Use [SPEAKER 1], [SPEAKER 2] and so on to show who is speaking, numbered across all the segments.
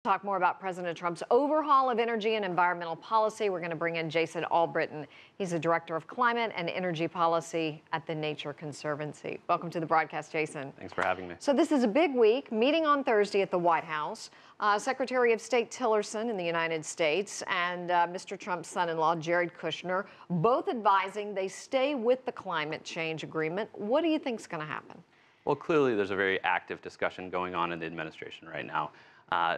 [SPEAKER 1] Talk more about President Trump's overhaul of energy and environmental policy. We're going to bring in Jason Albritton. He's the Director of Climate and Energy Policy at the Nature Conservancy. Welcome to the broadcast, Jason.
[SPEAKER 2] Thanks for having me.
[SPEAKER 1] So this is a big week, meeting on Thursday at the White House. Secretary of State Tillerson in the United States and Mr. Trump's son-in-law, Jared Kushner, both advising they stay with the climate change agreement. What do you think is going to happen?
[SPEAKER 2] Well, clearly there's a very active discussion going on in the administration right now.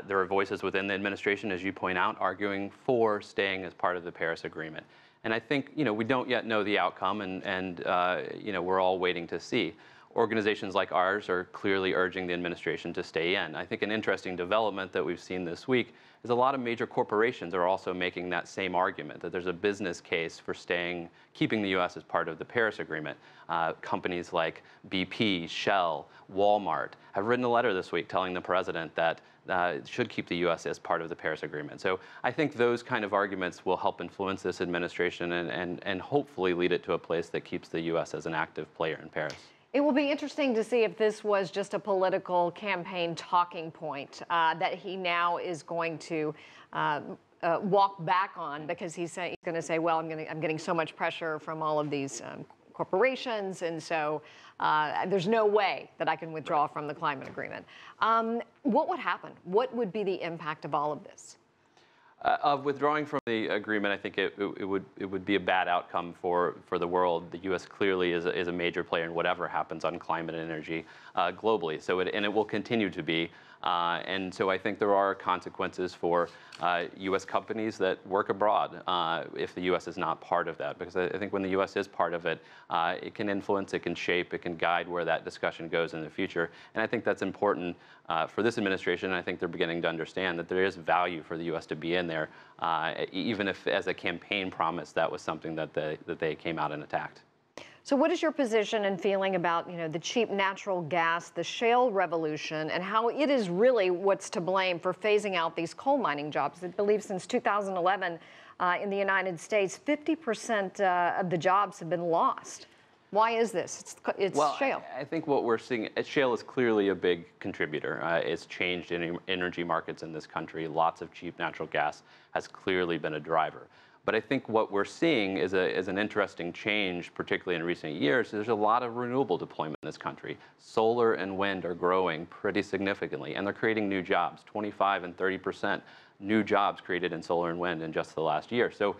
[SPEAKER 2] There are voices within the administration, as you point out, arguing for staying as part of the Paris Agreement. And I think, we don't yet know the outcome, and we're all waiting to see. Organizations like ours are clearly urging the administration to stay in. I think an interesting development that we've seen this week is a lot of major corporations are also making that same argument, that there's a business case for keeping the U.S. as part of the Paris Agreement. Companies like BP, Shell, Walmart have written a letter this week telling the president that should keep the U.S. as part of the Paris Agreement. So I think those kind of arguments will help influence this administration and hopefully lead it to a place that keeps the U.S. as an active player in Paris.
[SPEAKER 1] It will be interesting to see if this was just a political campaign talking point that he now is going to walk back on, because he's going to say, well, I'm getting so much pressure from all of these corporations, and so there's no way that I can withdraw from the climate agreement. What would happen? What would be the impact of all of this?
[SPEAKER 2] Of withdrawing from the agreement, I think it would be a bad outcome for the world. The U.S. clearly is a major player in whatever happens on climate and energy globally. So it will continue to be. And so I think there are consequences for U.S. companies that work abroad if the U.S. is not part of that. Because I think when the U.S. is part of it, it can influence, it can shape, it can guide where that discussion goes in the future. And I think that's important for this administration. And I think they're beginning to understand that there is value for the U.S. to be in there, even if as a campaign promise that was something that they came out and attacked.
[SPEAKER 1] So what is your position and feeling about, the cheap natural gas, the shale revolution, and how it is really what's to blame for phasing out these coal mining jobs? I believe since 2011 in the United States, 50% of the jobs have been lost. Why is this? It's shale.
[SPEAKER 2] I think what we're seeing, shale is clearly a big contributor. It's changed energy markets in this country. Lots of cheap natural gas has clearly been a driver. But I think what we're seeing is an interesting change, particularly in recent years. There's a lot of renewable deployment in this country. Solar and wind are growing pretty significantly, and they're creating new jobs, 25 and 30% new jobs created in solar and wind in just the last year. So,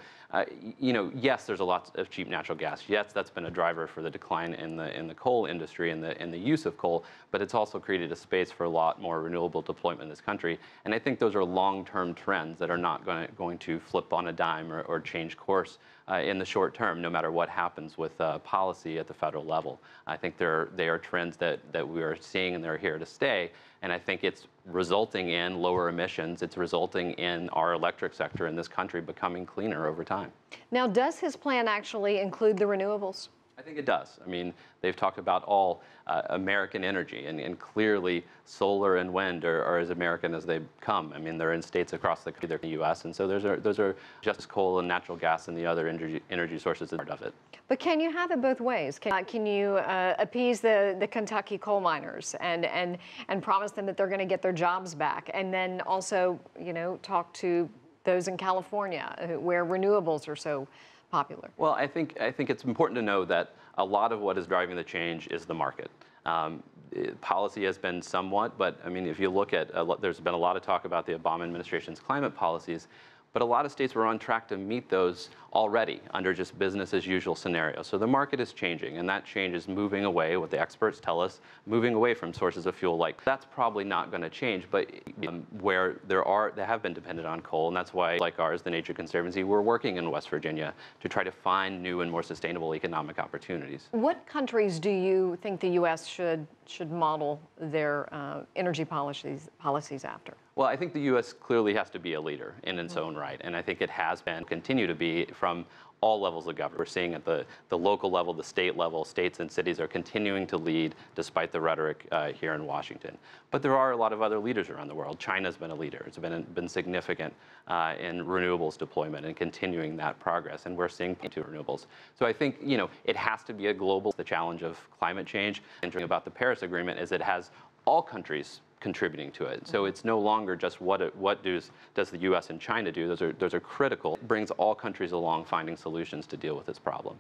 [SPEAKER 2] yes, there's a lot of cheap natural gas. Yes, that's been a driver for the decline in the coal industry and the use of coal, but it's also created a space for a lot more renewable deployment in this country. And I think those are long-term trends that are not going to flip on a dime or change course in the short term, no matter what happens with policy at the federal level. I think they are trends that we are seeing, and they're here to stay. And I think it's resulting in lower emissions. It's resulting in our electric sector in this country becoming cleaner over time.
[SPEAKER 1] Now, does his plan actually include the renewables?
[SPEAKER 2] I think it does. I mean, they've talked about all American energy, and clearly solar and wind are as American as they come. I mean, they're in states across the U.S., and so those are just as coal and natural gas and the other energy sources as part of it.
[SPEAKER 1] But can you have it both ways? Can you appease the Kentucky coal miners and promise them that they're going to get their jobs back, and then also, talk to those in California where renewables are so popular? Well,
[SPEAKER 2] I think it's important to know that a lot of what is driving the change is the market. Policy has been somewhat, but I mean, if you look at, there's been a lot of talk about the Obama administration's climate policies, but a lot of states were on track to meet those already under just business as usual scenarios. So the market is changing, and that change is moving away, what the experts tell us, moving away from sources of fuel like that's probably not going to change, but where they have been dependent on coal, and that's why, like ours, the Nature Conservancy, we're working in West Virginia to try to find new and more sustainable economic opportunities.
[SPEAKER 1] What countries do you think the U.S. should model their energy policies after?
[SPEAKER 2] Well, I think the U.S. clearly has to be a leader in its own right, and I think it has been, continue to be from all levels of government. We're seeing at the local level, the state level, states and cities are continuing to lead despite the rhetoric here in Washington. But there are a lot of other leaders around the world. China's been a leader. It's been significant in renewables deployment and continuing that progress, and we're seeing into renewables. So I think, it has to be a global, the challenge of climate change. And about the Paris Agreement is it has all countries contributing to it. So it's no longer just what does the U.S. and China do. Those are critical. It brings all countries along finding solutions to deal with this problem.